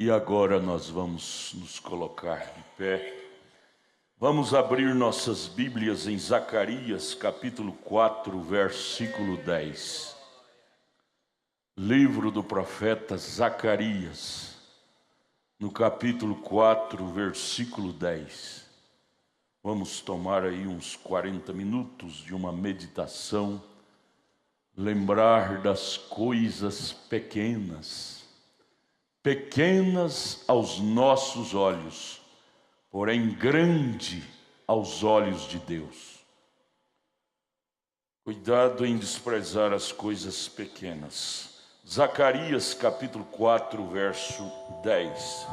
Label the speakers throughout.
Speaker 1: E agora nós vamos nos colocar de pé. Vamos abrir nossas Bíblias em Zacarias, capítulo 4, versículo 10. Livro do profeta Zacarias, no capítulo 4, versículo 10. Vamos tomar aí uns 40 minutos de uma meditação, lembrar das coisas pequenas aos nossos olhos, porém grande aos olhos de Deus. Cuidado em desprezar as coisas pequenas. Zacarias capítulo 4, verso 10.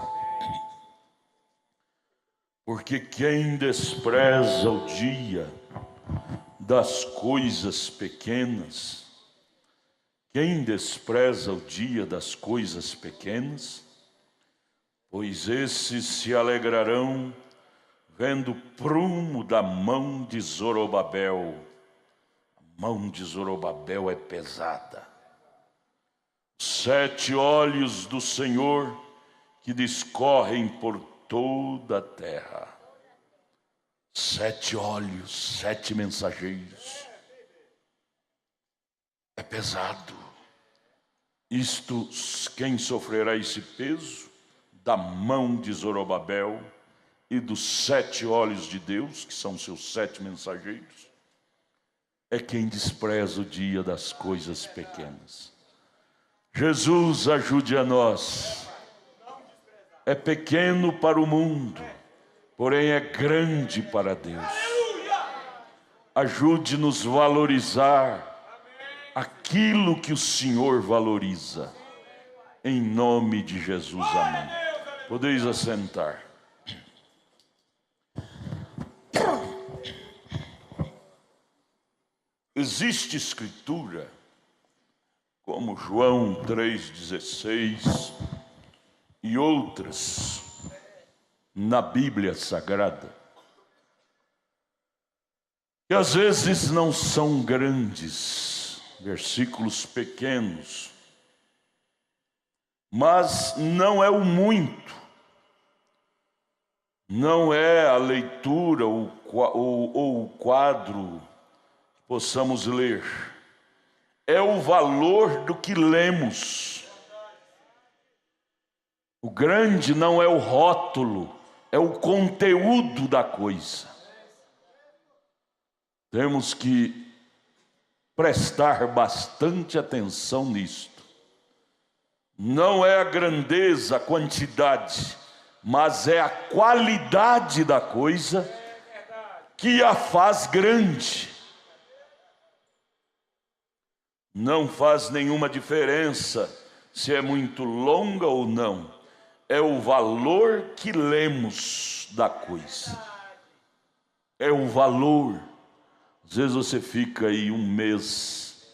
Speaker 1: Porque quem despreza o dia das coisas pequenas, quem despreza o dia das coisas pequenas, pois esses se alegrarão vendo o prumo da mão de Zorobabel. A mão de Zorobabel é pesada. 7 olhos do Senhor que discorrem por toda a terra. 7 olhos, 7 mensageiros. É pesado. Quem sofrerá esse peso? Da mão de Zorobabel e dos 7 olhos de Deus, que são seus 7 mensageiros, é quem despreza o dia das coisas pequenas. Jesus, ajude a nós. É pequeno para o mundo, porém é grande para Deus. Ajude-nos a valorizar aquilo que o Senhor valoriza. Em nome de Jesus, amém. Podeis assentar. Existe escritura, como João 3,16 e outras na Bíblia Sagrada, que às vezes não são grandes, versículos pequenos, mas não é o muito, não é a leitura ou o quadro que possamos ler, é o valor do que lemos. O grande não é o rótulo, é o conteúdo da coisa. Temos que prestar bastante atenção nisto. Não é a grandeza, a quantidade, mas é a qualidade da coisa que a faz grande. Não faz nenhuma diferença se é muito longa ou não. É o valor que lemos da coisa. É o valor. Às vezes você fica aí um mês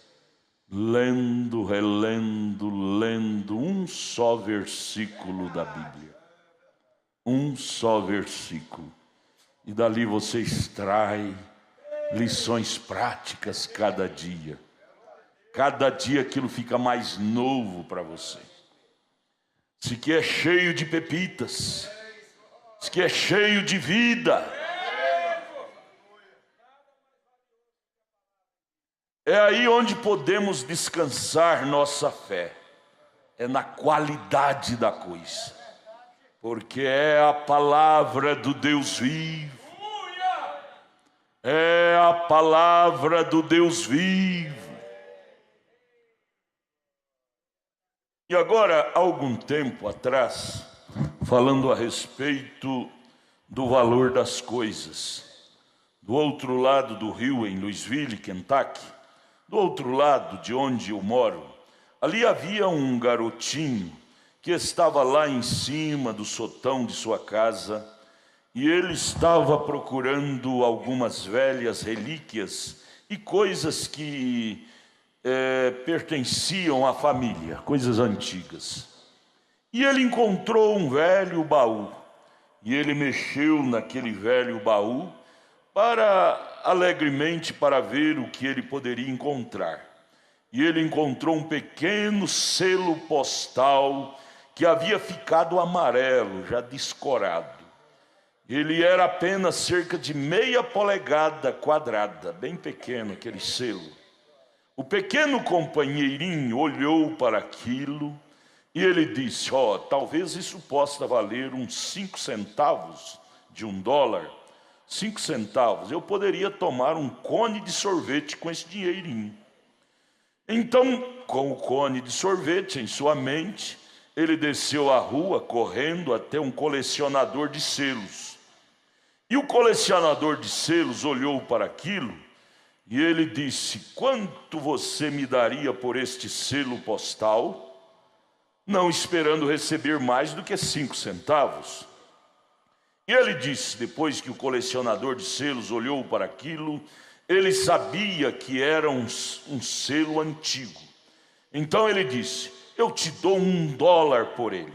Speaker 1: lendo, relendo, lendo um só versículo da Bíblia. Um só versículo. E dali você extrai lições práticas cada dia. Cada dia aquilo fica mais novo para você. Isso aqui é cheio de pepitas. Isso aqui é cheio de vida. É aí onde podemos descansar nossa fé. É na qualidade da coisa. Porque é a palavra do Deus vivo. É a palavra do Deus vivo. E agora, há algum tempo atrás, falando a respeito do valor das coisas, do outro lado do rio, em Louisville, Kentucky, do outro lado de onde eu moro, ali havia um garotinho que estava lá em cima do sotão de sua casa, e ele estava procurando algumas velhas relíquias e coisas que pertenciam à família, coisas antigas. E ele encontrou um velho baú, e ele mexeu naquele velho baú alegremente para ver o que ele poderia encontrar. E ele encontrou um pequeno selo postal que havia ficado amarelo, já descorado. Ele era apenas cerca de meia polegada quadrada, bem pequeno aquele selo. O pequeno companheirinho olhou para aquilo e ele disse: talvez isso possa valer uns 5 centavos de $1. 5 centavos, eu poderia tomar um cone de sorvete com esse dinheirinho. Então, com o cone de sorvete em sua mente, ele desceu a rua correndo até um colecionador de selos. E o colecionador de selos olhou para aquilo e ele disse: quanto você me daria por este selo postal? Não esperando receber mais do que 5 centavos. E ele disse, depois que o colecionador de selos olhou para aquilo, ele sabia que era um selo antigo. Então ele disse: eu te dou $1 por ele.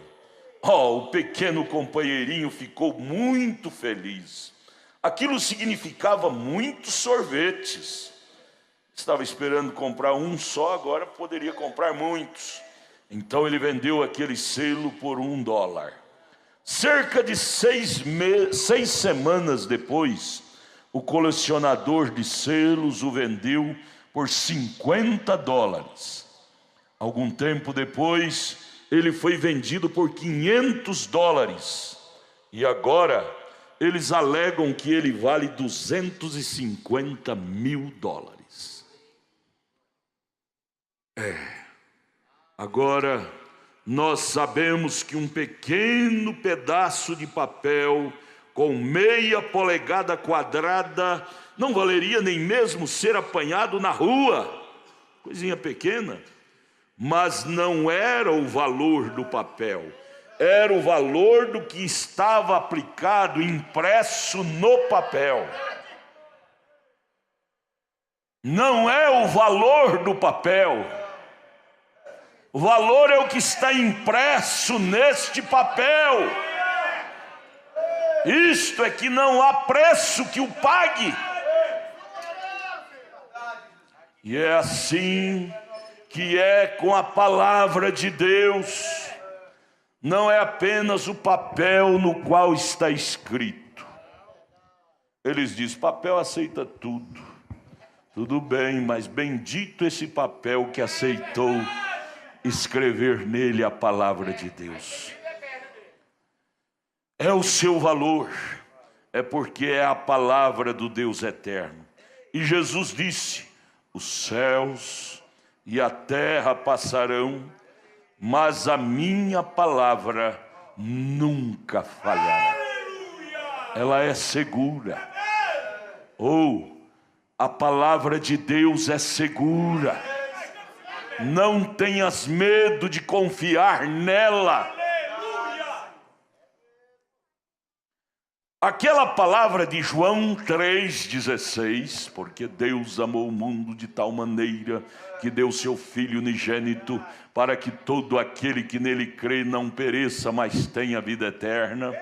Speaker 1: O pequeno companheirinho ficou muito feliz. Aquilo significava muitos sorvetes. Estava esperando comprar um só, agora poderia comprar muitos. Então ele vendeu aquele selo por $1. Cerca de 6 semanas depois, o colecionador de selos o vendeu por $50. Algum tempo depois, ele foi vendido por $500. E agora, eles alegam que ele vale $250 mil. Agora, nós sabemos que um pequeno pedaço de papel com meia polegada quadrada não valeria nem mesmo ser apanhado na rua. Coisinha pequena. Mas não era o valor do papel, era o valor do que estava aplicado, impresso no papel. Não é o valor do papel, o valor é o que está impresso neste papel. Isto é que não há preço que o pague. E é assim que é com a palavra de Deus. Não é apenas o papel no qual está escrito. Eles dizem: papel aceita tudo. Tudo bem, mas bendito esse papel que aceitou escrever nele a palavra de Deus. É o seu valor, é porque é a palavra do Deus eterno. E Jesus disse: os céus e a terra passarão, mas a minha palavra nunca falhará. Ela é segura. A palavra de Deus é segura. Não tenhas medo de confiar nela. Aquela palavra de João 3,16, porque Deus amou o mundo de tal maneira que deu seu Filho unigênito, para que todo aquele que nele crê não pereça, mas tenha vida eterna.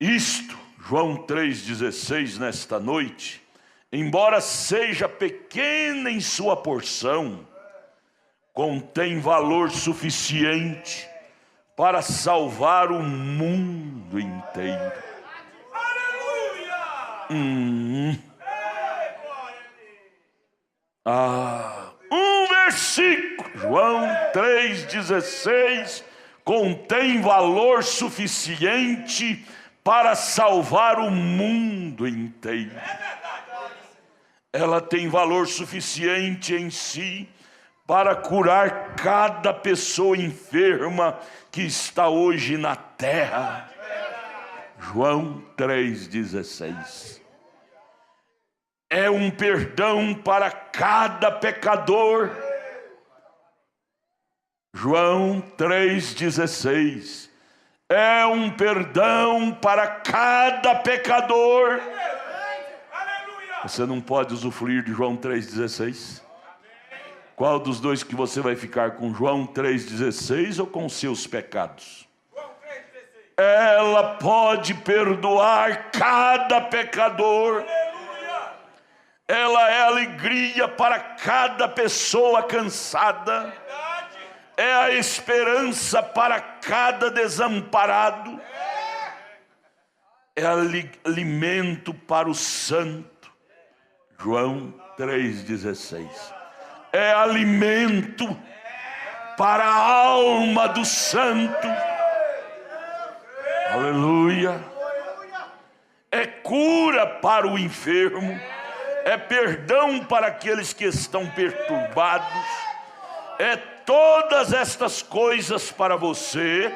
Speaker 1: Isto, João 3,16, nesta noite, embora seja pequena em sua porção, contém valor suficiente para salvar o mundo inteiro. Um versículo, João 3,16, contém valor suficiente para salvar o mundo inteiro. Ela tem valor suficiente em si para curar cada pessoa enferma que está hoje na terra. João 3,16. É um perdão para cada pecador. João 3,16. É um perdão para cada pecador. Você não pode usufruir de João 3,16? Qual dos dois que você vai ficar, com João 3,16 ou com seus pecados? Ela pode perdoar cada pecador. Ela é alegria para cada pessoa cansada. é a esperança para cada desamparado, é alimento para o santo. João 3,16. É alimento para a alma do santo. Aleluia. É cura para o enfermo, é perdão para aqueles que estão perturbados, é todas estas coisas para você,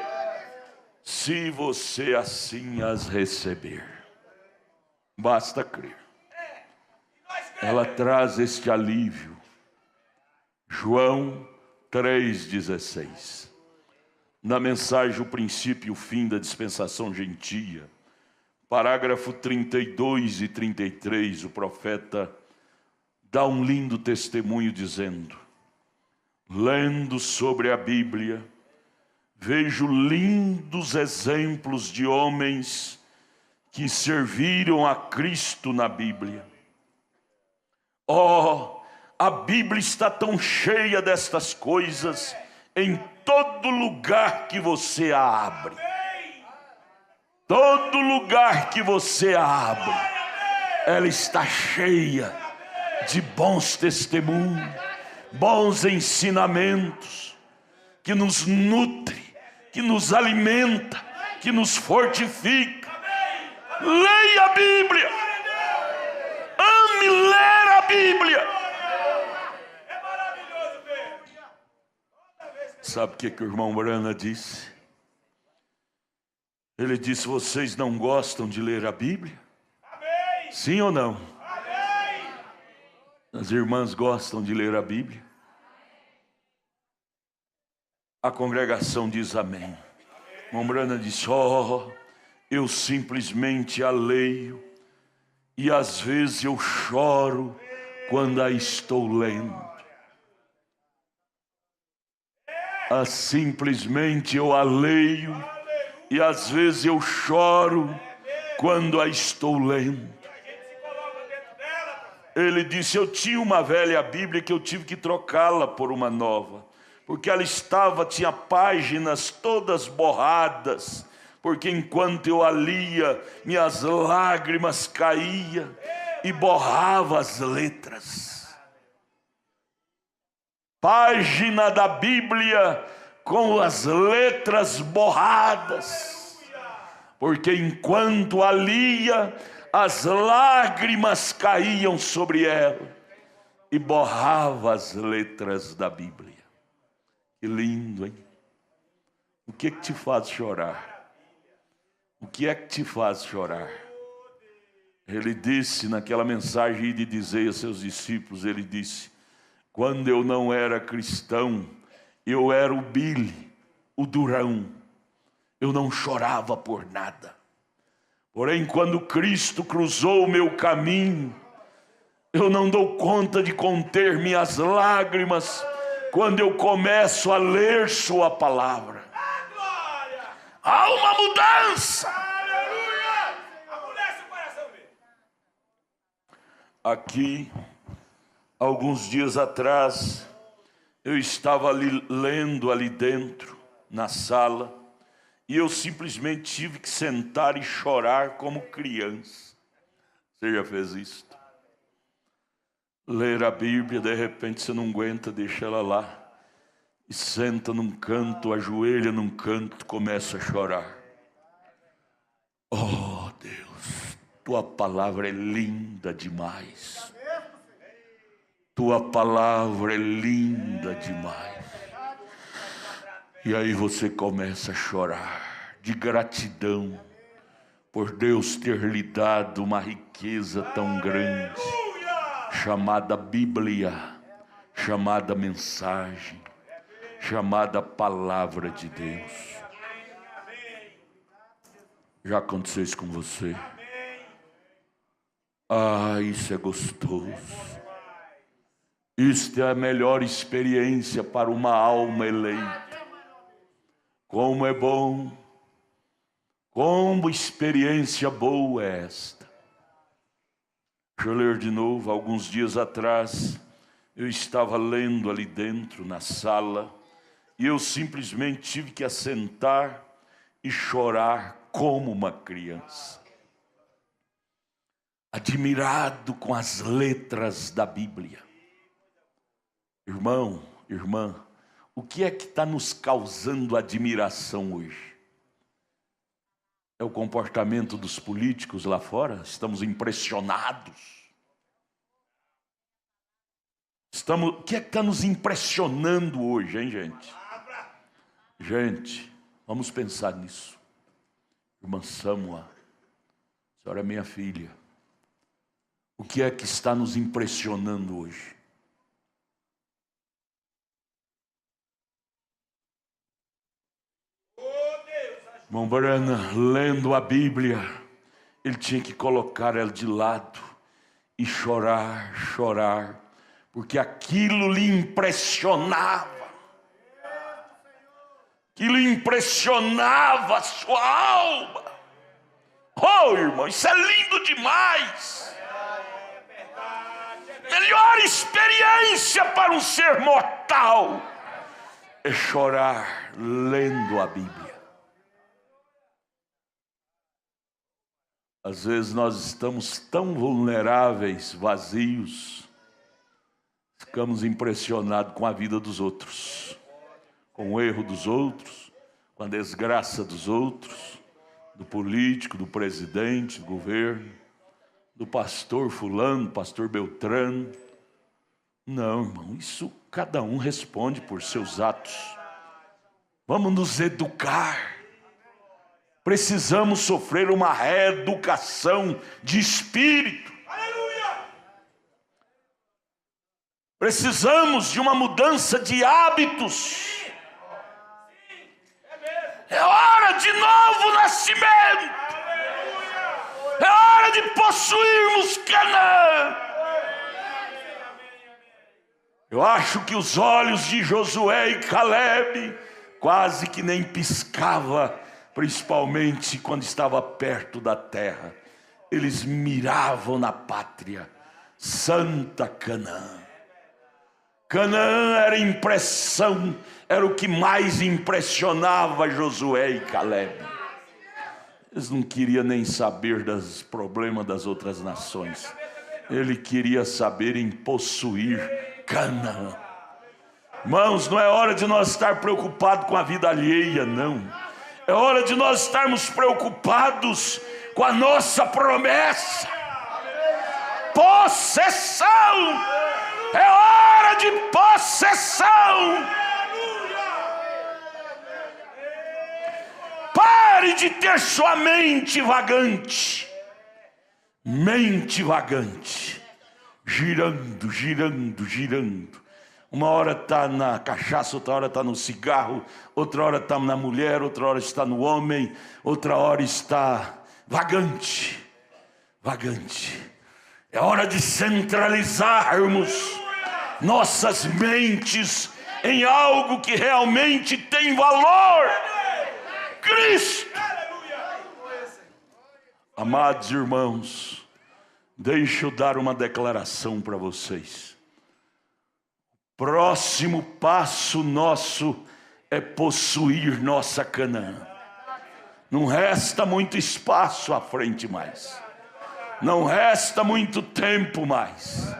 Speaker 1: se você assim as receber. Basta crer. Ela traz este alívio. João 3,16. Na mensagem O Princípio e o Fim da Dispensação Gentia, parágrafo 32 e 33, o profeta dá um lindo testemunho dizendo: lendo sobre a Bíblia, vejo lindos exemplos de homens que serviram a Cristo na Bíblia. Oh, a Bíblia está tão cheia destas coisas em todo lugar que você a abre. Todo lugar que você a abre, ela está cheia de bons testemunhos, bons ensinamentos, que nos nutre, que nos alimenta, que nos fortifica. Leia a Bíblia. Ame ler a Bíblia. Sabe o que o irmão Brana disse? Ele disse: vocês não gostam de ler a Bíblia? Amém. Sim ou não? Amém. As irmãs gostam de ler a Bíblia? A congregação diz amém. Irmão Brana disse: eu simplesmente a leio, e às vezes eu choro quando a estou lendo. Simplesmente eu a leio, e às vezes eu choro quando a estou lendo. Ele disse: eu tinha uma velha Bíblia que eu tive que trocá-la por uma nova, porque ela tinha páginas todas borradas, porque enquanto eu a lia, minhas lágrimas caíam e borrava as letras. Página da Bíblia com as letras borradas, porque enquanto a lia, as lágrimas caíam sobre ela e borrava as letras da Bíblia. Que lindo, hein? O que te faz chorar? O que é que te faz chorar? Ele disse naquela mensagem de dizer a seus discípulos, ele disse: quando eu não era cristão, eu era o Billy, o durão. Eu não chorava por nada. Porém, quando Cristo cruzou o meu caminho, eu não dou conta de conter minhas lágrimas quando eu começo a ler sua palavra. Há uma mudança. Aqui, alguns dias atrás, eu estava ali lendo ali dentro, na sala, e eu simplesmente tive que sentar e chorar como criança. Você já fez isso? Ler a Bíblia, de repente você não aguenta, deixa ela lá, e senta num canto, ajoelha num canto, começa a chorar. Oh Deus, tua palavra é linda demais. Tua palavra é linda demais. E aí você começa a chorar de gratidão por Deus ter lhe dado uma riqueza tão grande, chamada Bíblia, chamada mensagem, chamada palavra de Deus. Já aconteceu isso com você? Isso é gostoso. Isto é a melhor experiência para uma alma eleita. Como é bom, como experiência boa é esta. Deixa eu ler de novo. Alguns dias atrás, eu estava lendo ali dentro, na sala, E eu simplesmente tive que assentar e chorar como uma criança, admirado com as letras da Bíblia. Irmão, irmã, o que é que está nos causando admiração hoje? É o comportamento dos políticos lá fora? Estamos impressionados. O que é que está nos impressionando hoje, hein, gente? Gente, vamos pensar nisso. Irmã Samuel, a senhora é minha filha. O que é que está nos impressionando hoje? Irmão Brana, lendo a Bíblia, ele tinha que colocar ela de lado e chorar, chorar, porque aquilo lhe impressionava. Aquilo impressionava a sua alma. Oh, irmão, isso é lindo demais. Melhor experiência para um ser mortal é chorar lendo a Bíblia. Às vezes nós estamos tão vulneráveis, vazios, ficamos impressionados com a vida dos outros, com o erro dos outros, com a desgraça dos outros, do político, do presidente, do governo, do pastor fulano, pastor Beltrano. Não, irmão, isso cada um responde por seus atos. Vamos nos educar. Precisamos sofrer uma reeducação de espírito. Precisamos de uma mudança de hábitos. É hora de novo nascimento. É hora de possuirmos Canaã. Eu acho que os olhos de Josué e Caleb quase que nem piscava, principalmente quando estava perto da terra. Eles miravam na pátria santa Canaã. Canaã era impressão, era o que mais impressionava Josué e Caleb. Eles não queriam nem saber dos problemas das outras nações. Ele queria saber em possuir Canaã. Irmãos, não é hora de nós estar preocupados com a vida alheia, não. É hora de nós estarmos preocupados com a nossa promessa. Possessão! É hora de possessão! Pare de ter sua mente vagante. Mente vagante. Girando, girando, girando. Uma hora está na cachaça, outra hora está no cigarro, outra hora está na mulher, outra hora está no homem, outra hora está vagante, vagante. É hora de centralizarmos nossas mentes em algo que realmente tem valor. Cristo. Amados irmãos, deixa eu dar uma declaração para vocês. Próximo passo nosso é possuir nossa Canaã. Não resta muito espaço à frente mais. Não resta muito tempo mais.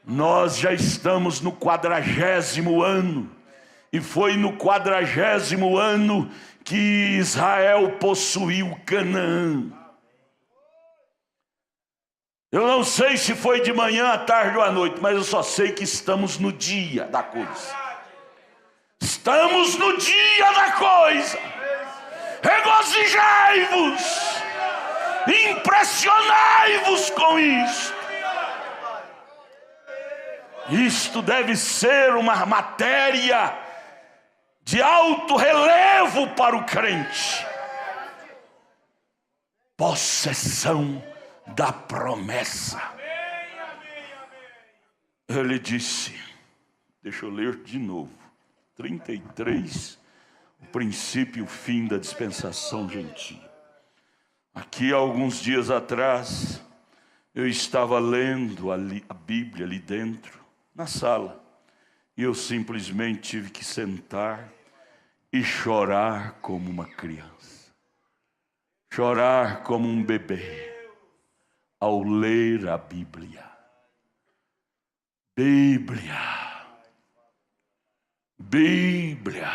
Speaker 1: Nós já estamos no 40º ano. E foi no 40º ano que Israel possuiu Canaã. Eu não sei se foi de manhã, à tarde ou à noite, mas eu só sei que estamos no dia da coisa. Estamos no dia da coisa. Regozijai-vos, impressionai-vos com isto. Isto deve ser uma matéria de alto relevo para o crente. Possessão da promessa. Ele disse, deixa eu ler de novo, 33, o princípio e o fim da dispensação gentil. Aqui, alguns dias atrás, eu estava lendo a Bíblia ali dentro, na sala, E eu simplesmente tive que sentar e chorar como uma criança. Chorar como um bebê ao ler a Bíblia. Bíblia. Bíblia.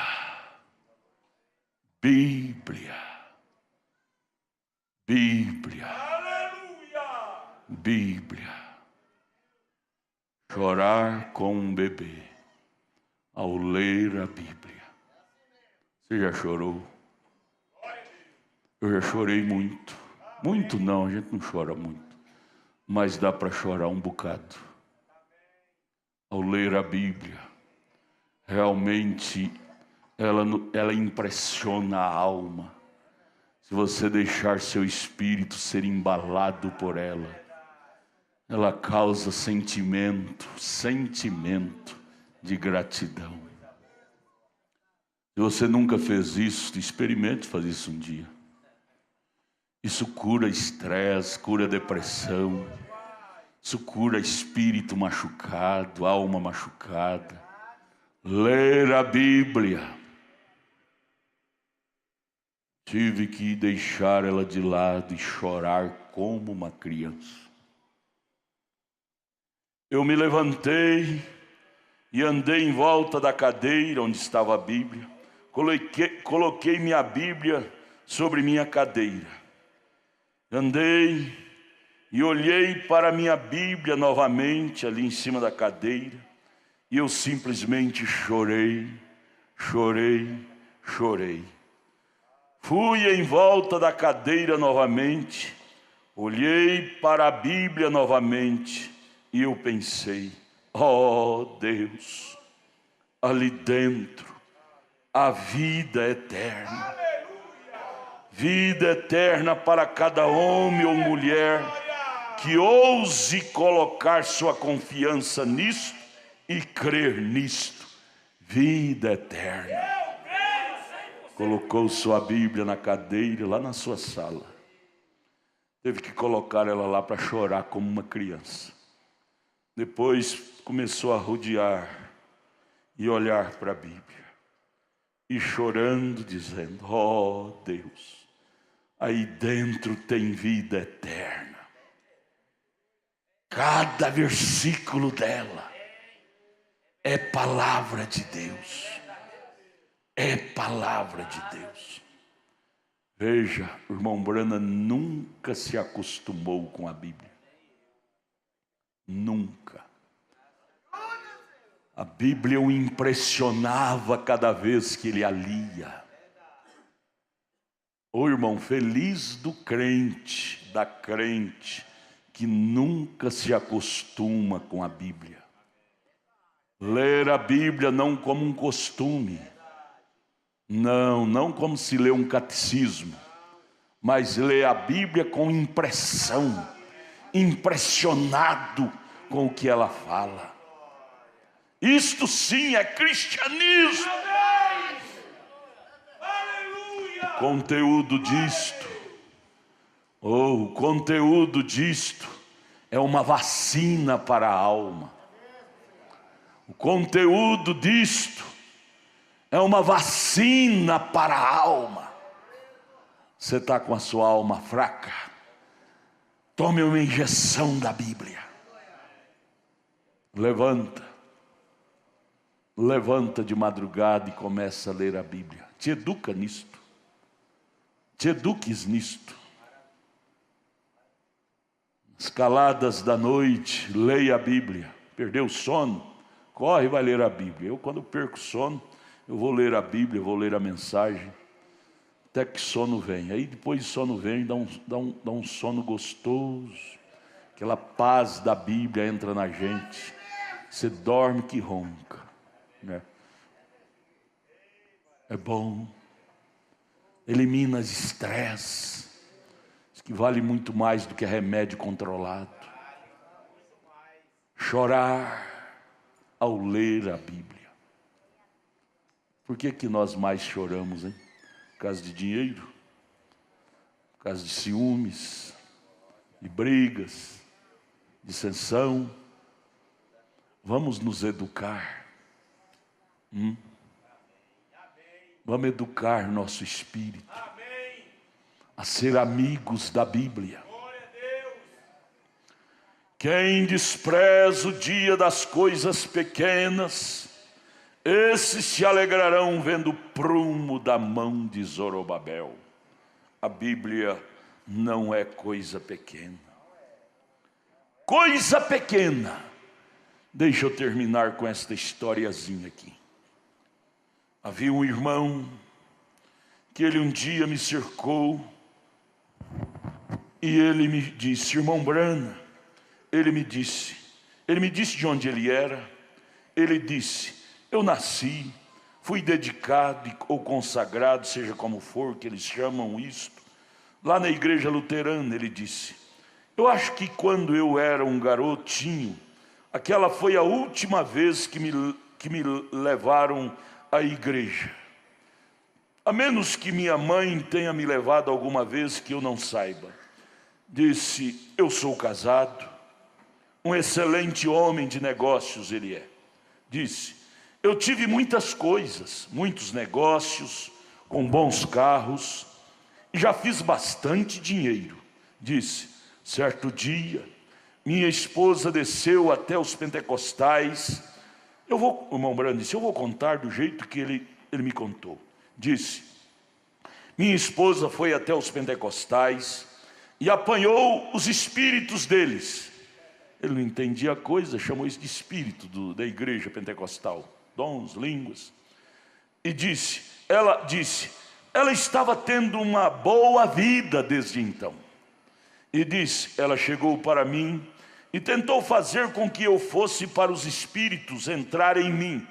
Speaker 1: Bíblia. Bíblia. Bíblia. Chorar como um bebê ao ler a Bíblia. Você já chorou? Eu já chorei muito. Muito não, a gente não chora muito. Mas dá para chorar um bocado. Ao ler a Bíblia. Realmente, ela impressiona a alma. Se você deixar seu espírito ser embalado por ela. Ela causa sentimento de gratidão. Se você nunca fez isso, experimente fazer isso um dia. Isso cura estresse, cura depressão. Isso cura espírito machucado, alma machucada. Ler a Bíblia. Tive que deixar ela de lado e chorar como uma criança. Eu me levantei e andei em volta da cadeira onde estava a Bíblia. Coloquei minha Bíblia sobre minha cadeira. Andei e olhei para minha Bíblia novamente ali em cima da cadeira. E eu simplesmente chorei. Fui em volta da cadeira novamente. Olhei para a Bíblia novamente. E eu pensei, oh Deus, ali dentro, a vida eterna. Vida eterna para cada homem ou mulher que ouse colocar sua confiança nisto e crer nisto. Vida eterna. Colocou sua Bíblia na cadeira lá na sua sala. Teve que colocar ela lá para chorar como uma criança. Depois começou a rodear e olhar para a Bíblia. E chorando, dizendo, oh Deus, aí dentro tem vida eterna. Cada versículo dela é palavra de Deus. É palavra de Deus. Veja, o irmão Brana nunca se acostumou com a Bíblia. Nunca. A Bíblia o impressionava cada vez que ele a lia. Ô irmão, feliz do crente, da crente, que nunca se acostuma com a Bíblia. Ler a Bíblia não como um costume. Não como se lê um catecismo. Mas ler a Bíblia com impressão. Impressionado com o que ela fala. Isto sim é cristianismo. O conteúdo disto é uma vacina para a alma. O conteúdo disto é uma vacina para a alma. Você está com a sua alma fraca? Tome uma injeção da Bíblia. Levanta de madrugada e começa a ler a Bíblia. Te educa nisto. Te eduques nisto. As caladas da noite, leia a Bíblia. Perdeu o sono? Corre e vai ler a Bíblia. Eu, quando perco sono, eu vou ler a Bíblia, vou ler a mensagem, até que sono vem. Aí depois de sono vem, dá um sono gostoso. Aquela paz da Bíblia entra na gente. Você dorme que ronca, né? É bom. Elimina as estresse, que vale muito mais do que remédio controlado. Chorar ao ler a Bíblia. Por que nós mais choramos, hein? Por causa de dinheiro, por causa de ciúmes, de brigas, dissensão. Vamos nos educar. Vamos educar nosso espírito a ser amigos da Bíblia. Quem despreza o dia das coisas pequenas, esses se alegrarão vendo o prumo da mão de Zorobabel. A Bíblia não é coisa pequena. Coisa pequena. Deixa eu terminar com esta historiazinha aqui. Havia um irmão que ele um dia me cercou e ele me disse, irmão Brana, ele me disse de onde ele era. Ele disse, eu nasci, fui dedicado ou consagrado, seja como for que eles chamam isto, lá na igreja luterana. Ele disse, eu acho que quando eu era um garotinho, aquela foi a última vez que me levaram à igreja. A menos que minha mãe tenha me levado alguma vez que eu não saiba. Disse, eu sou casado, um excelente homem de negócios ele é. Disse, eu tive muitas coisas, muitos negócios, com bons carros, e já fiz bastante dinheiro. Disse, certo dia, minha esposa desceu até os pentecostais. O irmão Brando disse, eu vou contar do jeito que ele me contou. Disse, minha esposa foi até os pentecostais e apanhou os espíritos deles. Ele não entendia a coisa, chamou isso de espírito da igreja pentecostal. Dons, línguas. E ela estava tendo uma boa vida desde então. E disse, ela chegou para mim e tentou fazer com que eu fosse para os espíritos entrarem em mim.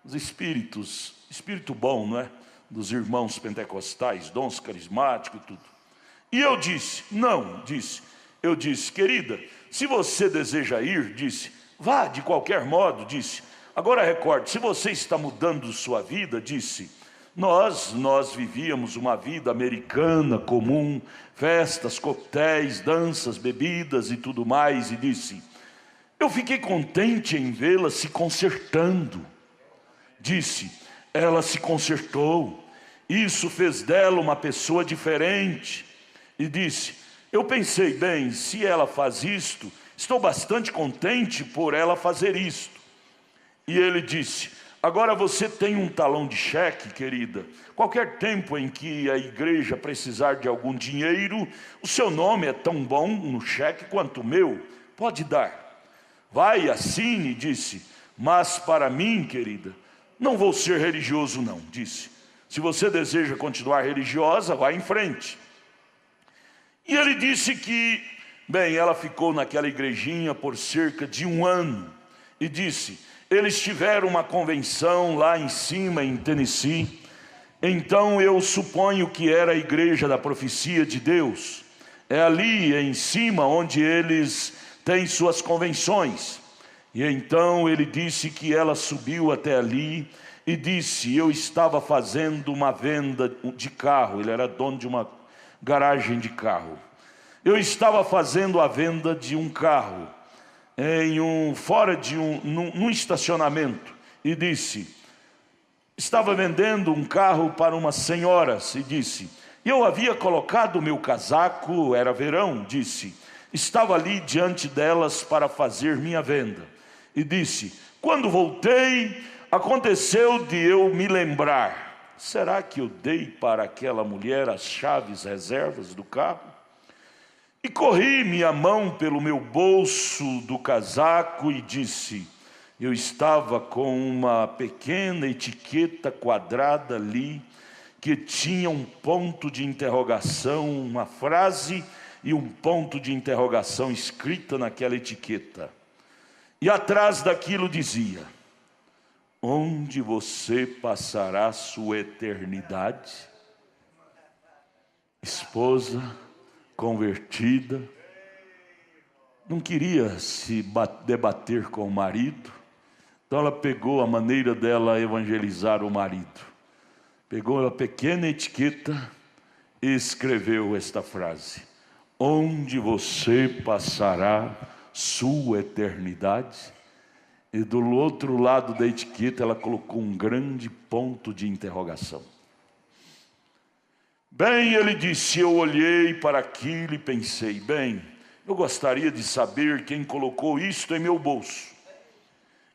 Speaker 1: Os espíritos, espírito bom, não é? Dos irmãos pentecostais, dons carismáticos e tudo. E eu disse, não, eu disse, querida, se você deseja ir, disse, vá de qualquer modo, disse. Agora recorde, se você está mudando sua vida, disse, nós vivíamos uma vida americana, comum, festas, coquetéis, danças, bebidas e tudo mais, e disse, eu fiquei contente em vê-la se consertando. Disse, ela se consertou, isso fez dela uma pessoa diferente. E disse, eu pensei, bem, se ela faz isto, estou bastante contente por ela fazer isto. E ele disse, agora você tem um talão de cheque, querida. Qualquer tempo em que a igreja precisar de algum dinheiro, o seu nome é tão bom no cheque quanto o meu, pode dar. Vai, assine, disse, mas para mim, querida, não vou ser religioso não, disse. Se você deseja continuar religiosa, vá em frente. E ele disse que, bem, ela ficou naquela igrejinha por cerca de 1 ano. E disse, eles tiveram uma convenção lá em cima, em Tennessee. Então eu suponho que era a igreja da profecia de Deus. É ali em cima onde eles têm suas convenções. E então ele disse que ela subiu até ali e disse, eu estava fazendo uma venda de carro. Ele era dono de uma garagem de carro. Eu estava fazendo a venda de um carro num estacionamento, e disse, estava vendendo um carro para umas senhoras, e disse, eu havia colocado o meu casaco, era verão, disse, estava ali diante delas para fazer minha venda, e disse, quando voltei, aconteceu de eu me lembrar, será que eu dei para aquela mulher as chaves reservas do carro? E corri minha mão pelo meu bolso do casaco e disse, eu estava com uma pequena etiqueta quadrada ali, que tinha um ponto de interrogação, uma frase e um ponto de interrogação escrita naquela etiqueta. E atrás daquilo dizia, onde você passará sua eternidade? Esposa convertida, não queria se debater com o marido, então ela pegou a maneira dela evangelizar o marido, pegou a pequena etiqueta e escreveu esta frase, onde você passará sua eternidade? E do outro lado da etiqueta ela colocou um grande ponto de interrogação. Bem, ele disse, eu olhei para aquilo e pensei, bem, eu gostaria de saber quem colocou isto em meu bolso.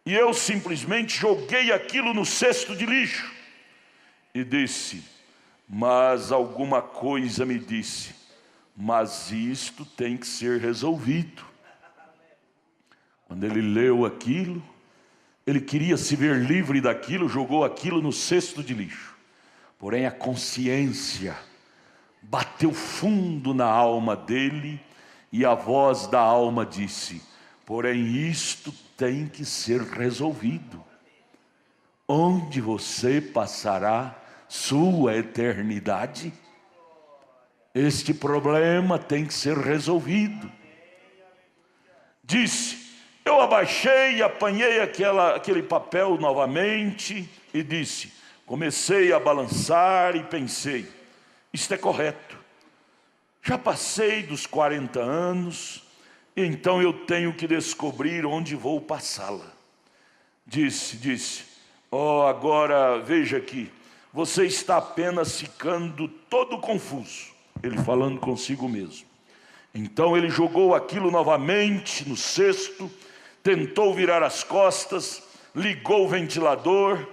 Speaker 1: E eu simplesmente joguei aquilo no cesto de lixo. E disse, mas alguma coisa me disse, mas isto tem que ser resolvido. Quando ele leu aquilo, ele queria se ver livre daquilo, jogou aquilo no cesto de lixo. Porém a consciência bateu fundo na alma dele e a voz da alma disse, porém isto tem que ser resolvido. Onde você passará sua eternidade? Este problema tem que ser resolvido. Disse, eu abaixei e apanhei aquele papel novamente e disse, comecei a balançar e pensei, isto é correto. Já passei dos 40 anos, então eu tenho que descobrir onde vou passá-la. Disse, agora veja aqui, você está apenas ficando todo confuso. Ele falando consigo mesmo. Então ele jogou aquilo novamente no cesto, tentou virar as costas, ligou o ventilador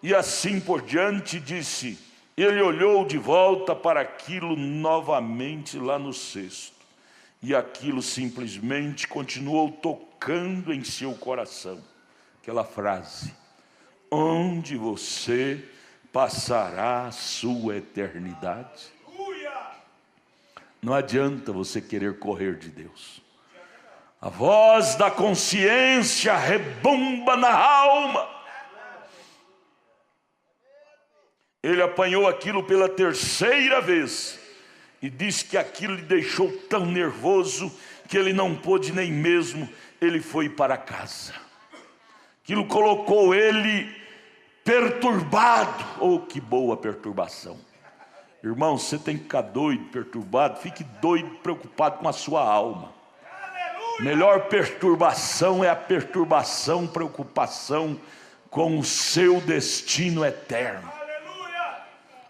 Speaker 1: e assim por diante disse, ele olhou de volta para aquilo novamente lá no cesto. E aquilo simplesmente continuou tocando em seu coração. Aquela frase, onde você passará a sua eternidade? Não adianta você querer correr de Deus. A voz da consciência rebumba na alma. Ele apanhou aquilo pela terceira vez e disse que aquilo lhe deixou tão nervoso que ele não pôde nem mesmo, ele foi para casa. Aquilo colocou ele perturbado. Oh, que boa perturbação. Irmão, você tem que ficar doido, perturbado, fique doido, preocupado com a sua alma. Melhor perturbação é a perturbação, preocupação com o seu destino eterno.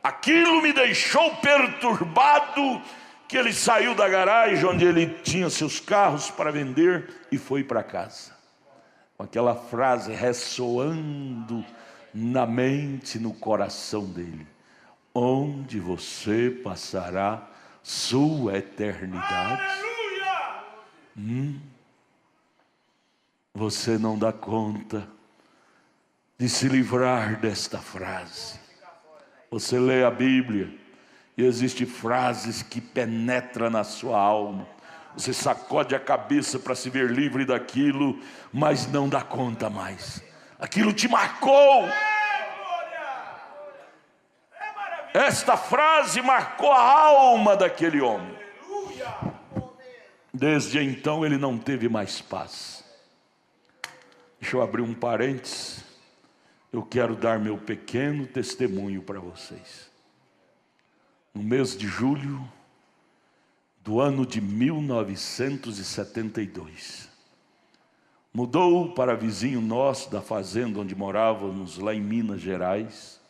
Speaker 1: Aquilo me deixou perturbado, que ele saiu da garagem onde ele tinha seus carros para vender e foi para casa. Com aquela frase ressoando na mente, no coração dele. Onde você passará sua eternidade? Você não dá conta de se livrar desta frase. Você lê a Bíblia e existem frases que penetram na sua alma. Você sacode a cabeça para se ver livre daquilo, mas não dá conta mais. Aquilo te marcou. Esta frase marcou a alma daquele homem. Desde então ele não teve mais paz. Deixa eu abrir um parênteses. Eu quero dar meu pequeno testemunho para vocês. No mês de julho do ano de 1972, mudou para vizinho nosso da fazenda onde morávamos lá em Minas Gerais,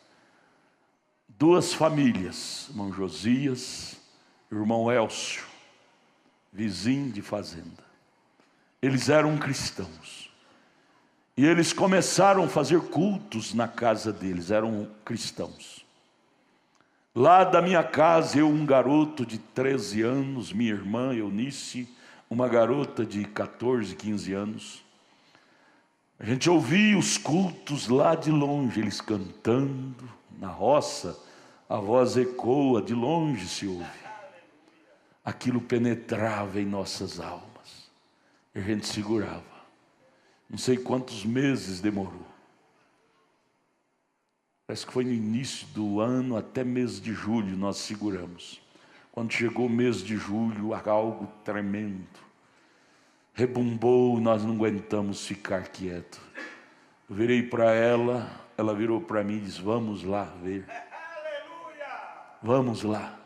Speaker 1: duas famílias, irmão Josias e irmão Elcio, vizinho de fazenda. Eles eram cristãos. E eles começaram a fazer cultos na casa deles, eram cristãos. Lá da minha casa, eu, um garoto de 13 anos, minha irmã Eunice, uma garota de 14, 15 anos. A gente ouvia os cultos lá de longe, eles cantando, na roça, a voz ecoa, de longe se ouve. Aquilo penetrava em nossas almas, e a gente segurava. Não sei quantos meses demorou. Parece que foi no início do ano, até mês de julho nós seguramos. Quando chegou o mês de julho, algo tremendo. Rebumbou, nós não aguentamos ficar quietos. Eu virei para ela, ela virou para mim e disse, vamos lá ver. Vamos lá.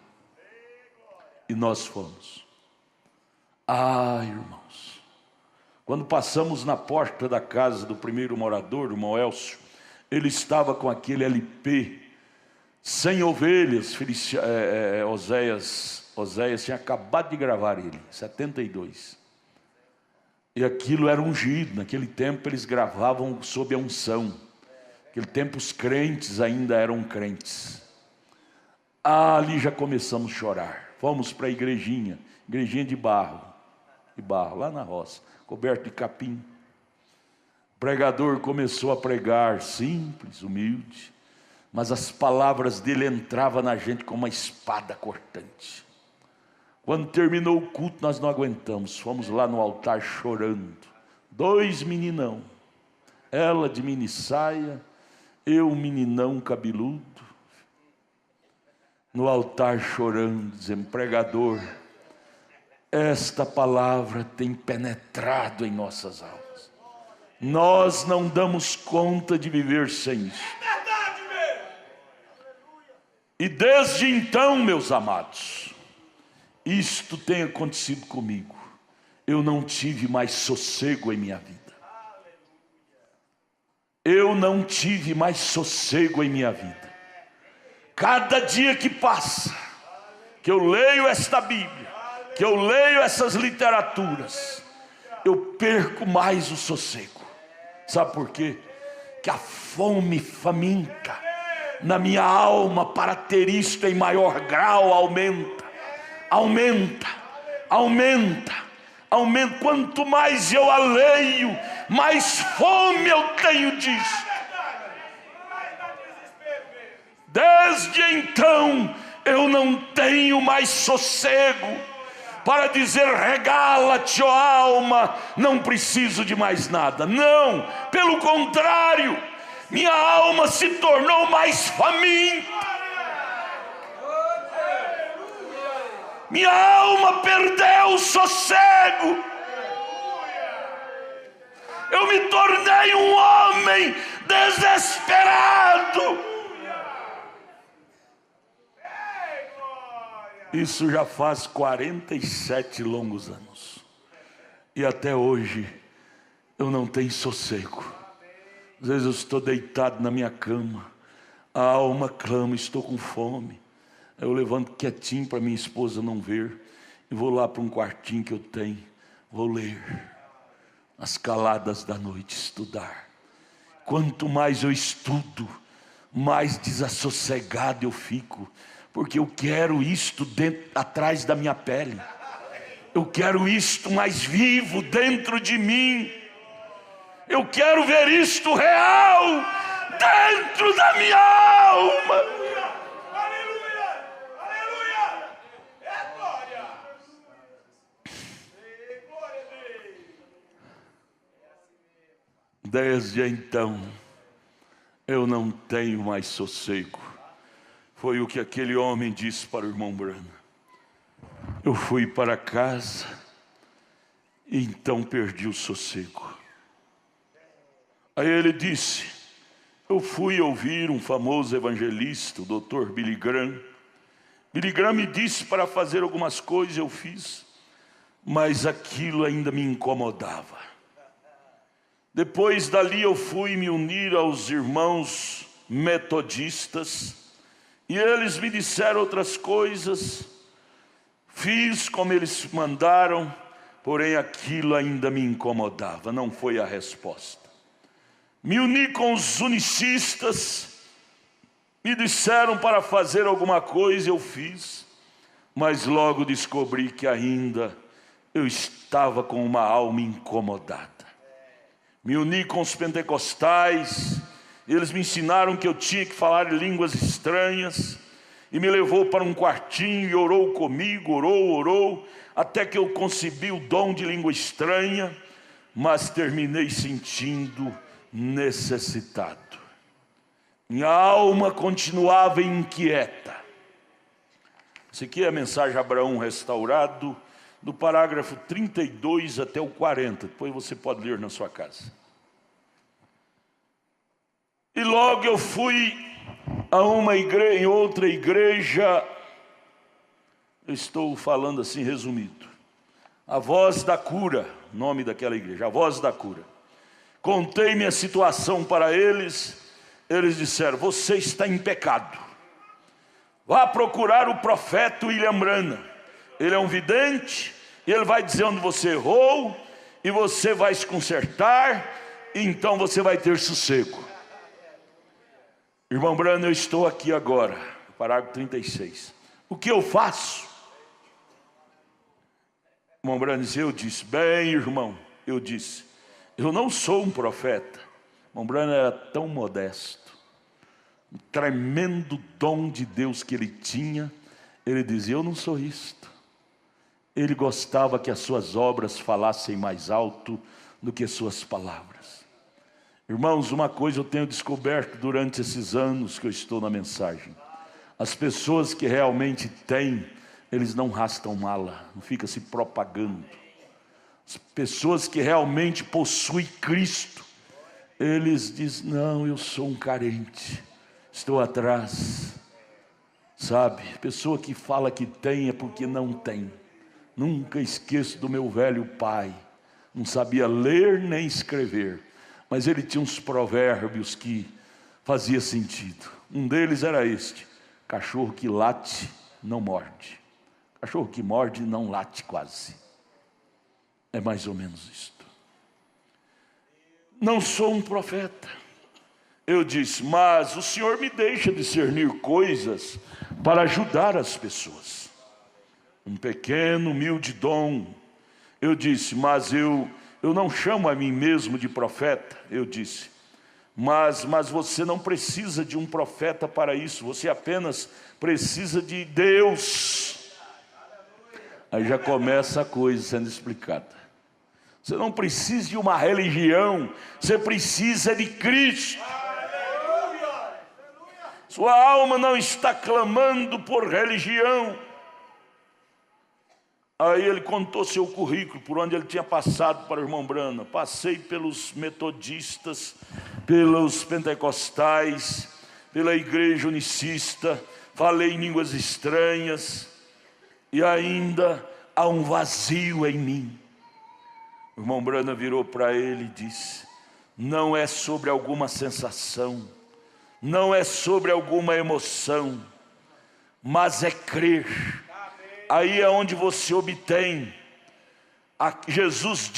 Speaker 1: E nós fomos. Ah, irmãos, Quando passamos na porta da casa do primeiro morador, o irmão Elcio, ele estava com aquele LP, 100 ovelhas, Oséias tinha acabado de gravar ele, 72. E aquilo era ungido, naquele tempo eles gravavam sob a unção. Naquele tempo os crentes ainda eram crentes. Ali já começamos a chorar. Fomos para a igrejinha de barro, lá na roça, coberto de capim. O pregador começou a pregar, simples, humilde, mas as palavras dele entravam na gente como uma espada cortante. Quando terminou o culto, nós não aguentamos, fomos lá no altar chorando. 2 meninão, ela de mini saia, eu meninão cabeludo, no altar chorando, dizendo: pregador, esta palavra tem penetrado em nossas almas. Nós não damos conta de viver sem isso. E desde então, meus amados, isto tem acontecido comigo. Eu não tive mais sossego em minha vida. Eu não tive mais sossego em minha vida. Cada dia que passa, que eu leio esta Bíblia, que eu leio essas literaturas, eu perco mais o sossego. Sabe por quê? Que a fome faminta na minha alma para ter isto em maior grau aumenta. Quanto mais eu a leio, mais fome eu tenho disso. Desde então eu não tenho mais sossego para dizer: regala-te, ó alma, não preciso de mais nada. Não, pelo contrário, minha alma se tornou mais faminta. Minha alma perdeu o sossego. Eu me tornei um homem desesperado. Isso já faz 47 longos anos. E até hoje eu não tenho sossego. Às vezes eu estou deitado na minha cama, a alma clama, estou com fome. Eu levanto quietinho para minha esposa não ver, e vou lá para um quartinho que eu tenho, vou ler as caladas da noite, estudar. Quanto mais eu estudo, mais desassossegado eu fico, porque eu quero isto atrás da minha pele. Eu quero isto mais vivo dentro de mim. Eu quero ver isto real dentro da minha alma. Desde então, eu não tenho mais sossego. Foi o que aquele homem disse para o irmão Branham. Eu fui para casa e então perdi o sossego. Aí ele disse: eu fui ouvir um famoso evangelista, o Dr. Billy Graham. Billy Graham me disse para fazer algumas coisas, eu fiz, mas aquilo ainda me incomodava. Depois dali eu fui me unir aos irmãos metodistas, e eles me disseram outras coisas. Fiz como eles mandaram, porém aquilo ainda me incomodava, não foi a resposta. Me uni com os unicistas, me disseram para fazer alguma coisa, eu fiz, mas logo descobri que ainda eu estava com uma alma incomodada. Me uni com os pentecostais, eles me ensinaram que eu tinha que falar línguas estranhas, e me levou para um quartinho e orou comigo, orou, até que eu concebi o dom de língua estranha, mas terminei sentindo necessitado. Minha alma continuava inquieta. Isso aqui é a mensagem Abraão restaurado, do parágrafo 32 até o 40, depois você pode ler na sua casa. E logo eu fui a em outra igreja, eu estou falando assim resumido, A Voz da Cura, nome daquela igreja, a Voz da Cura. Contei minha situação para eles, eles disseram: você está em pecado. Vá procurar o profeta William Branham. Ele é um vidente, e ele vai dizer onde você errou, e você vai se consertar, e então você vai ter sossego. Irmão Branham, eu estou aqui agora, parágrafo 36. O que eu faço? Irmão Branham disse: eu disse, bem irmão, eu disse, eu não sou um profeta. Irmão Branham era tão modesto, um tremendo dom de Deus que ele tinha. Ele dizia: eu não sou isto. Ele gostava que as suas obras falassem mais alto do que suas palavras. Irmãos, uma coisa eu tenho descoberto durante esses anos que eu estou na mensagem: as pessoas que realmente têm, eles não rastam mala, não ficam se propagando. As pessoas que realmente possuem Cristo, eles dizem: não, eu sou um carente, estou atrás. Sabe, pessoa que fala que tem é porque não tem. Nunca esqueço do meu velho pai, não sabia ler nem escrever, mas ele tinha uns provérbios que fazia sentido. Um deles era este: cachorro que late não morde, cachorro que morde não late quase. É mais ou menos isto. Não sou um profeta. Eu disse: mas o Senhor me deixa discernir coisas para ajudar as pessoas. Um pequeno, humilde dom. Eu disse: mas eu não chamo a mim mesmo de profeta. Eu disse: mas você não precisa de um profeta para isso. Você apenas precisa de Deus. Aí já começa a coisa sendo explicada. Você não precisa de uma religião, você precisa de Cristo. Sua alma não está clamando por religião. Aí ele contou seu currículo, por onde ele tinha passado para o irmão Branham. Passei pelos metodistas, pelos pentecostais, pela igreja unicista, falei em línguas estranhas, e ainda há um vazio em mim. O irmão Branham virou para ele e disse: não é sobre alguma sensação, não é sobre alguma emoção, mas é crer. Aí é onde você obtém. Jesus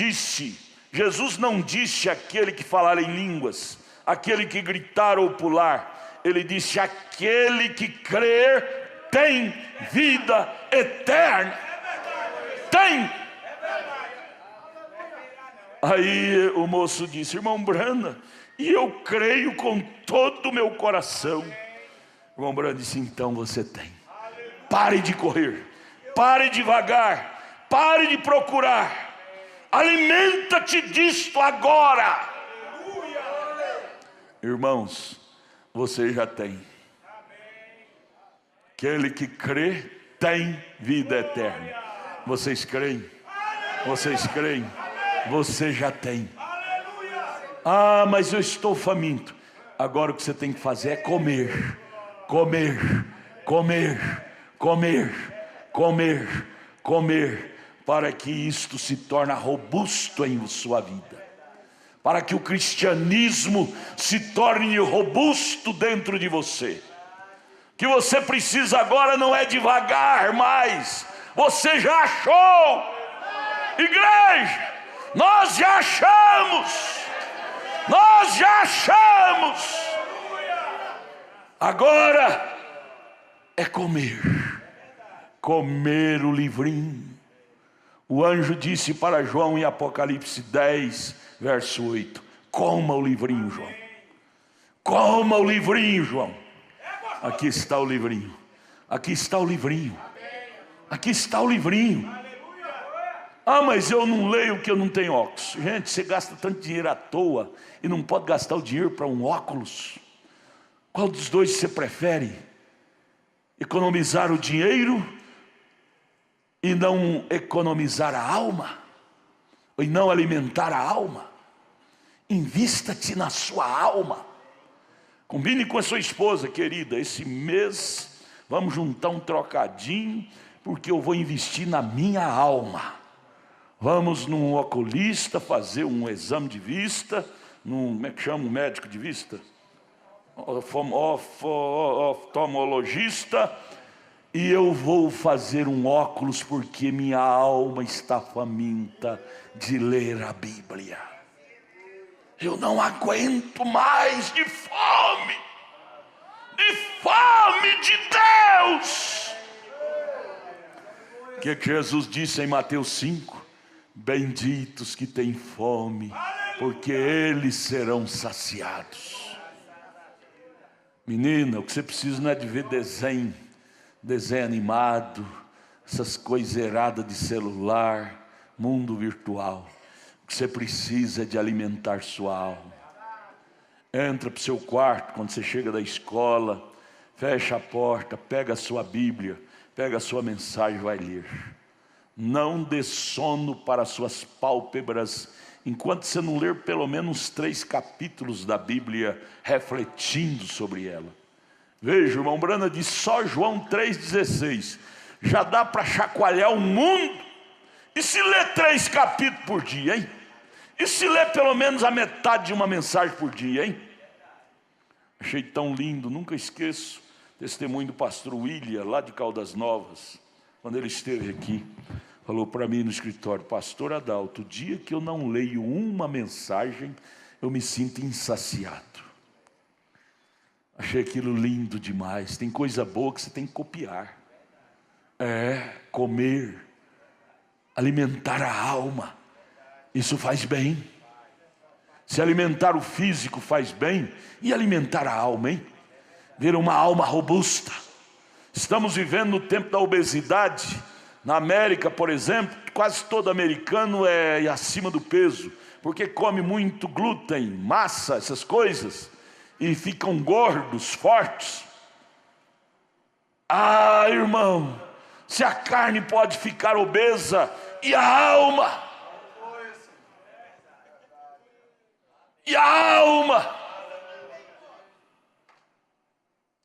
Speaker 1: não disse aquele que falar em línguas, aquele que gritar ou pular. Ele disse: aquele que crer tem vida eterna. Tem. Aí o moço disse: irmão Branham, e eu creio com todo o meu coração. O irmão Branham disse: então você tem. Pare de correr, pare de vagar, pare de procurar, alimenta-te disto agora. Irmãos, você já tem. Aquele que crê tem vida eterna. Vocês creem? Vocês creem? Você já tem. Ah, mas eu estou faminto. Agora o que você tem que fazer é comer, comer, comer, comer, comer, comer, para que isto se torne robusto em sua vida, para que o cristianismo se torne robusto dentro de você. Que você precisa agora não é devagar mais, você já achou. Igreja, nós já achamos, nós já achamos. Agora é comer, comer o livrinho. O anjo disse para João em Apocalipse 10, verso 8: coma o livrinho, João. Coma o livrinho, João. Aqui está o livrinho. Aqui está o livrinho. Aqui está o livrinho. Ah, mas eu não leio porque eu não tenho óculos. Gente, você gasta tanto dinheiro à toa e não pode gastar o dinheiro para um óculos. Qual dos dois você prefere? Economizar o dinheiro e não economizar a alma? E não alimentar a alma? Invista-te na sua alma. Combine com a sua esposa: querida, esse mês vamos juntar um trocadinho, porque eu vou investir na minha alma. Vamos num oculista fazer um exame de vista, como é que chama o médico de vista? Oftalmologista, e eu vou fazer um óculos porque minha alma está faminta de ler a Bíblia. Eu não aguento mais de fome de Deus. O que Jesus disse em Mateus 5? Benditos que têm fome, porque eles serão saciados. Menina, o que você precisa não é de ver desenho animado, essas coisas erradas de celular, mundo virtual. O que você precisa é de alimentar sua alma. Entra para o seu quarto quando você chega da escola, fecha a porta, pega a sua Bíblia, pega a sua mensagem e vai ler. Não dê sono para suas pálpebras enquanto você não ler pelo menos 3 capítulos da Bíblia refletindo sobre ela. Veja, o irmão Brana diz, só João 3,16 já dá para chacoalhar o mundo. E se ler 3 capítulos por dia, hein? E se ler pelo menos a metade de uma mensagem por dia, hein? Achei tão lindo, nunca esqueço o testemunho do pastor William, lá de Caldas Novas, quando ele esteve aqui. Falou para mim no escritório, pastor Adalto, o dia que eu não leio uma mensagem, eu me sinto insaciado. Achei aquilo lindo demais. Tem coisa boa que você tem que copiar. Comer, alimentar a alma, isso faz bem. Se alimentar o físico faz bem, e alimentar a alma, hein? Ver uma alma robusta. Estamos vivendo no tempo da obesidade. Na América, por exemplo, quase todo americano é acima do peso, porque come muito glúten, massa, essas coisas, e ficam gordos, fortes. Irmão, se a carne pode ficar obesa, e a alma? E a alma?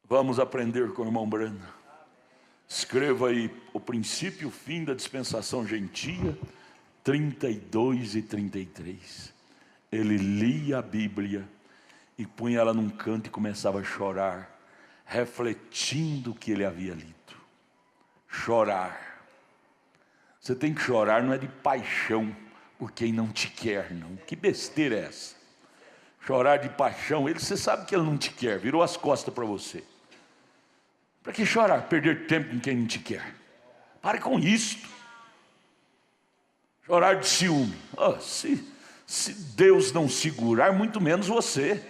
Speaker 1: Vamos aprender com o irmão Brana. Escreva aí o princípio e o fim da dispensação gentia, 32 e 33. Ele lia a Bíblia e punha ela num canto e começava a chorar, refletindo o que ele havia lido. Chorar. Você tem que chorar, não é de paixão por quem não te quer, não. Que besteira é essa? Chorar de paixão, você sabe que ele não te quer, virou as costas para você. Para que chorar? Perder tempo com quem não te quer. Pare com isso. Chorar de ciúme. Se Deus não segurar, muito menos você.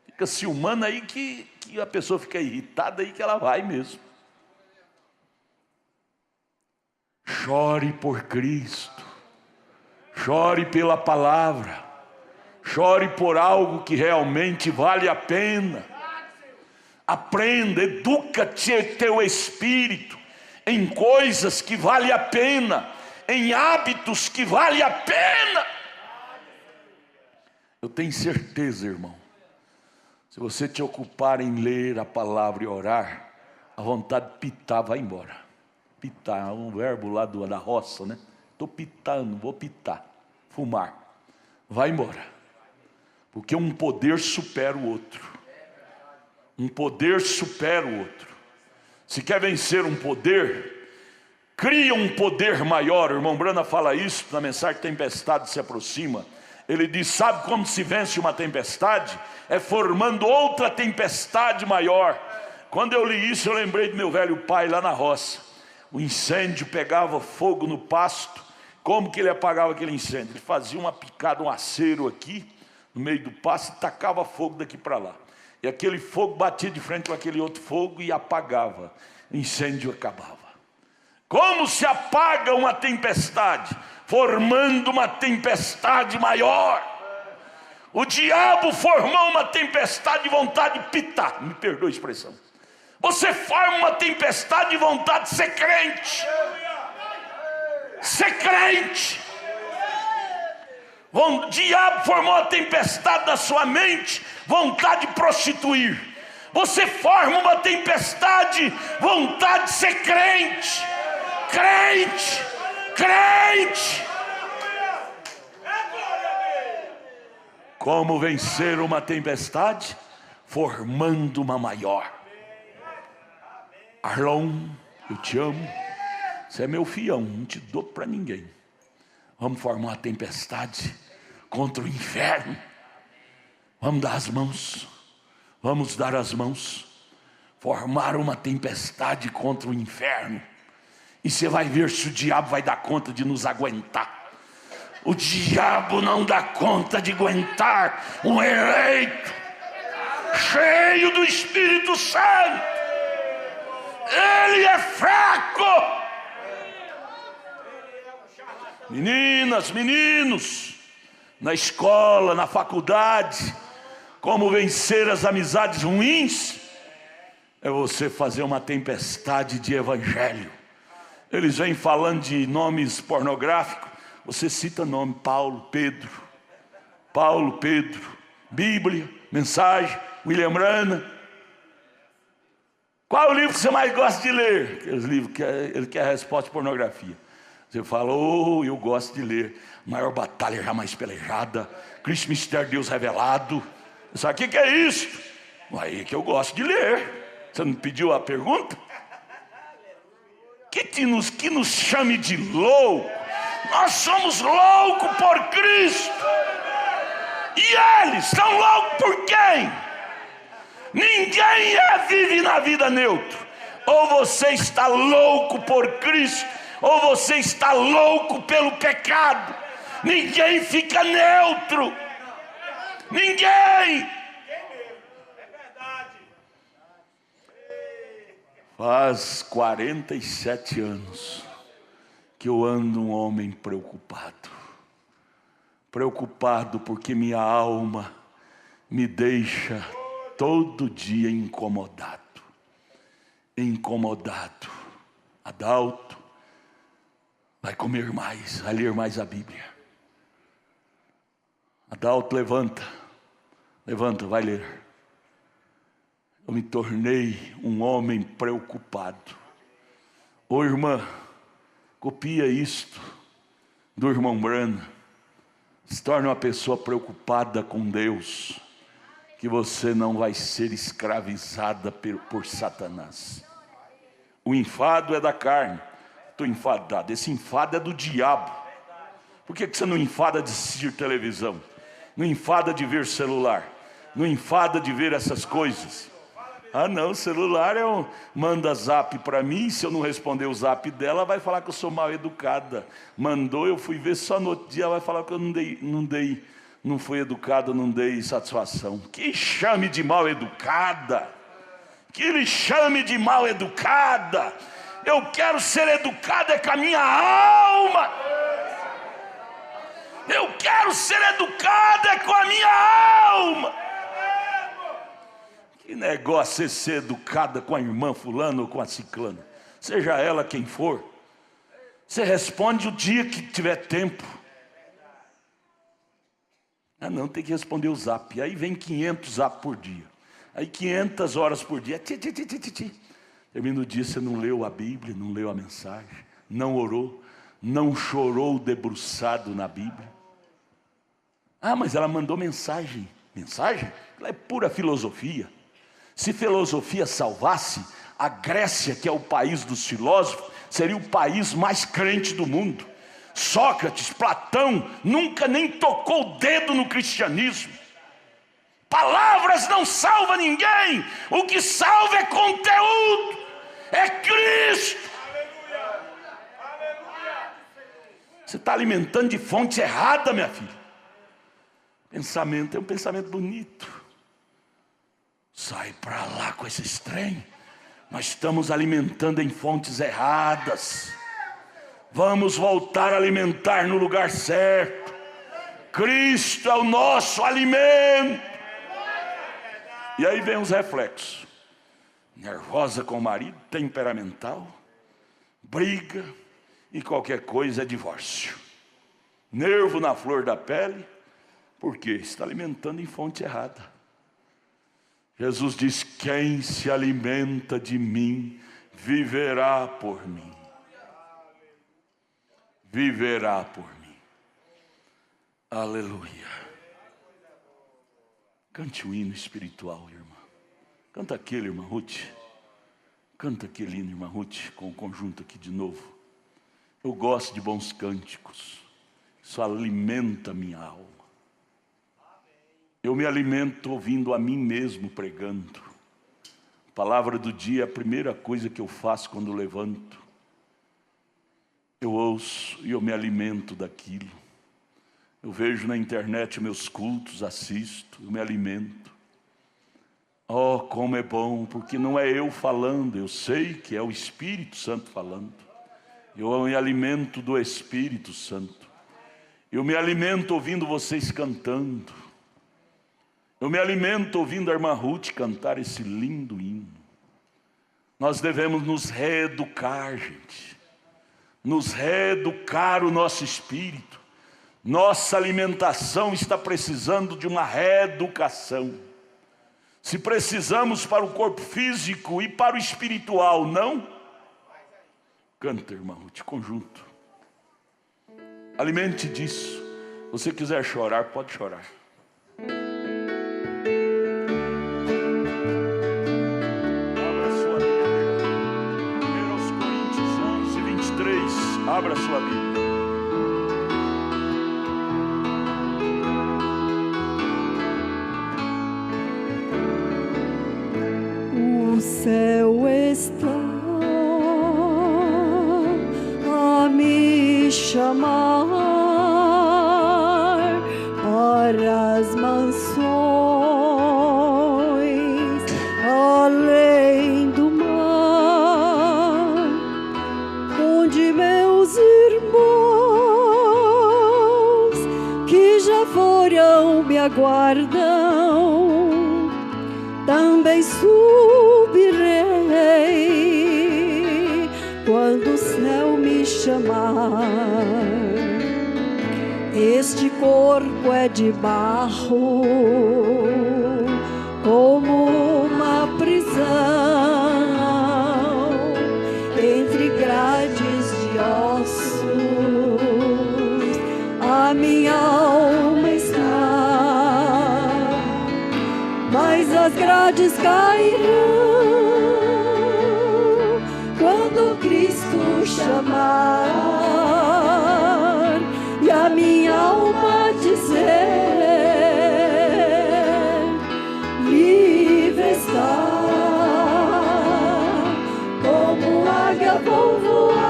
Speaker 1: Fica ciumando aí que a pessoa fica irritada aí que ela vai mesmo. Chore por Cristo. Chore pela palavra. Chore por algo que realmente vale a pena. Aprenda, educa-te teu espírito em coisas que vale a pena, em hábitos que vale a pena. Eu tenho certeza, irmão, se você te ocupar em ler a palavra e orar, a vontade de pitar vai embora. Pitar, é um verbo lá da roça, né? Estou pitando, vou pitar, fumar. Vai embora, porque um poder supera o outro. Um poder supera o outro. Se quer vencer um poder, cria um poder maior. O irmão Brana fala isso na mensagem Tempestade se aproxima. Ele diz, sabe como se vence uma tempestade? É formando outra tempestade maior. Quando eu li isso, eu lembrei do meu velho pai lá na roça. O incêndio pegava fogo no pasto. Como que ele apagava aquele incêndio? Ele fazia uma picada, um acero aqui, no meio do pasto, e tacava fogo daqui para lá. E aquele fogo batia de frente com aquele outro fogo e apagava. O incêndio acabava. Como se apaga uma tempestade? Formando uma tempestade maior. O diabo formou uma tempestade de vontade de pitar. Me perdoe a expressão. Você forma uma tempestade de vontade de ser crente. Ser crente. O diabo formou a tempestade da sua mente, vontade de prostituir. Você forma uma tempestade, vontade de ser crente. Crente, crente, Como vencer uma tempestade? Formando uma maior. Arlon, eu te amo. Você é meu fião, não te dou para ninguém. Vamos formar uma tempestade contra o inferno. Vamos dar as mãos. Vamos dar as mãos. Formar uma tempestade contra o inferno. E você vai ver se o diabo vai dar conta de nos aguentar. O diabo não dá conta de aguentar um eleito cheio do Espírito Santo. Ele é fraco. Meninas, meninos, na escola, na faculdade, como vencer as amizades ruins? É você fazer uma tempestade de evangelho. Eles vêm falando de nomes pornográficos. Você cita nome: Paulo, Pedro, Bíblia, Mensagem, William Branham. Qual é o livro que você mais gosta de ler? Aqueles livros que ele quer a resposta de pornografia. Você fala: oh, eu gosto de ler Maior Batalha Jamais Pelejada, Cristo Mistério de Deus Revelado. Sabe o que é isso? Aí que eu gosto de ler. Você não pediu a pergunta? Que nos chame de louco. Nós somos loucos por Cristo. E eles são loucos por quem? Ninguém vive na vida neutra. Ou você está louco por Cristo, ou você está louco pelo pecado. Ninguém fica neutro. Ninguém. Faz 47 anos que eu ando um homem preocupado. Preocupado porque minha alma me deixa todo dia incomodado. Incomodado. Adalto vai comer mais, vai ler mais a Bíblia. Adalto, levanta, vai ler. Eu me tornei um homem preocupado. Ô irmã, copia isto do irmão Branham. Se torne uma pessoa preocupada com Deus, que você não vai ser escravizada por Satanás. O enfado é da carne. Estou enfadado. Esse enfado é do diabo. Por que você não enfada de assistir televisão? Não enfada de ver celular? Não enfada de ver essas coisas? Ah não, celular manda zap para mim. Se eu não responder o zap dela, vai falar que eu sou mal educada. Mandou, eu fui ver, só no outro dia ela vai falar que eu não fui educado, não dei satisfação. Que chame de mal educada. Que ele chame de mal educada. Eu quero ser educada com a minha alma. Eu quero ser educada com a minha alma. Que negócio é ser educada com a irmã fulana ou com a ciclana? Seja ela quem for. Você responde o dia que tiver tempo. Ah não, tem que responder o zap. Aí vem 500 zap por dia. Aí 500 horas por dia. Termina o dia, você não leu a Bíblia, não leu a mensagem, não orou, não chorou debruçado na Bíblia. Ah, mas ela mandou mensagem. Mensagem? Ela é pura filosofia. Se filosofia salvasse, a Grécia, que é o país dos filósofos, seria o país mais crente do mundo. Sócrates, Platão, nunca nem tocou o dedo no cristianismo. Palavras não salvam ninguém. O que salva é conteúdo. É Cristo. Você está alimentando de fonte errada, minha filha. Pensamento é um pensamento bonito. Sai para lá com esse trem. Nós estamos alimentando em fontes erradas. Vamos voltar a alimentar no lugar certo. Cristo é o nosso alimento. E aí vem os reflexos. Nervosa com o marido, temperamental, briga e qualquer coisa é divórcio. Nervo na flor da pele, porque está alimentando em fonte errada. Jesus diz: quem se alimenta de mim, viverá por mim. Viverá por mim. Aleluia. Cante um hino espiritual, irmã. Canta aquele, irmã Ruth. Canta aquele hino, irmã Ruth, com o conjunto aqui de novo. Eu gosto de bons cânticos. Isso alimenta a minha alma. Eu me alimento ouvindo a mim mesmo pregando. A palavra do dia é a primeira coisa que eu faço quando levanto. Eu ouço e eu me alimento daquilo. Eu vejo na internet meus cultos, assisto, eu me alimento. Oh, como é bom, porque não é eu falando, eu sei que é o Espírito Santo falando. Eu me alimento do Espírito Santo. Eu me alimento ouvindo vocês cantando. Eu me alimento ouvindo a irmã Ruth cantar esse lindo hino. Nós devemos nos reeducar, gente. Nos reeducar o nosso espírito. Nossa alimentação está precisando de uma reeducação. Se precisamos para o corpo físico e para o espiritual, não? Canta, irmã Ruth, conjunto. Alimente disso. Se você quiser chorar, pode chorar. Abra sua Bíblia. 1 Coríntios 11, 23. Abra sua Bíblia.
Speaker 2: O céu está a me chamar para as mansões além do mar, onde meus irmãos que já foram me aguardam. Também subirei quando o céu me chamar. Este corpo é de barro, como uma prisão, entre grades de ossos. A minha alma está, mas as grades cairão quando Cristo chamar e a minha alma dizer: livre está, como águia vou voar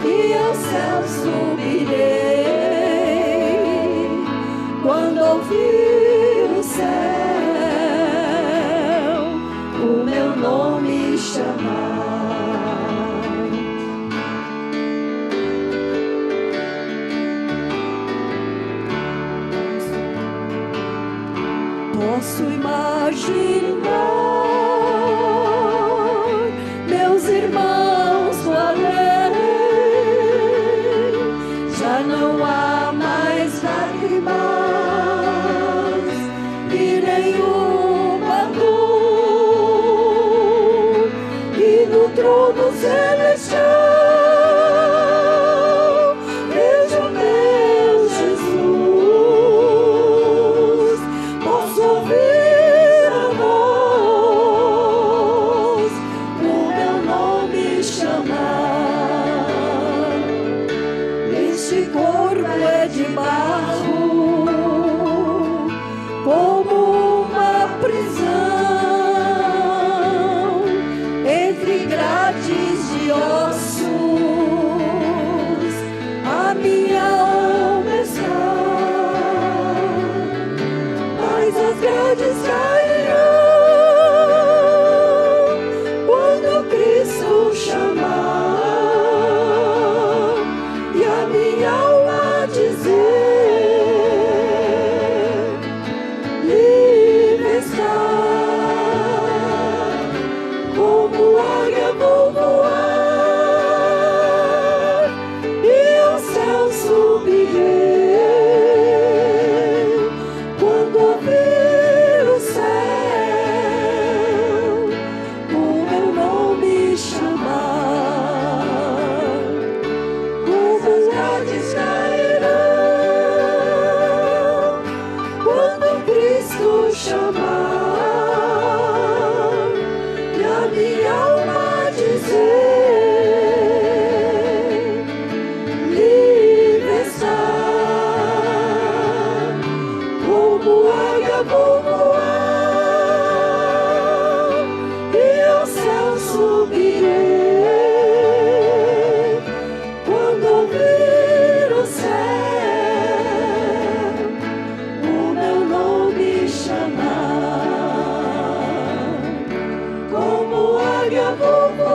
Speaker 2: e ao céu subirei quando ouvir o céu o meu nome chamar. Posso imaginar meus irmãos do além, já não há mais lágrimas e nenhuma dor, e no trono celestial vejo meu Jesus. Posso ouvir a voz, o meu nome chamar. Este corpo é de barro, como uma prisão, entre grades de ossos. A minha alma está, mas as grades cairão quando Cristo chamar e a minha alma dizer: livre está, como águia vou voar e ao céu subirei quando ouvir o céu o meu nome chamar. As grades cairão eu vou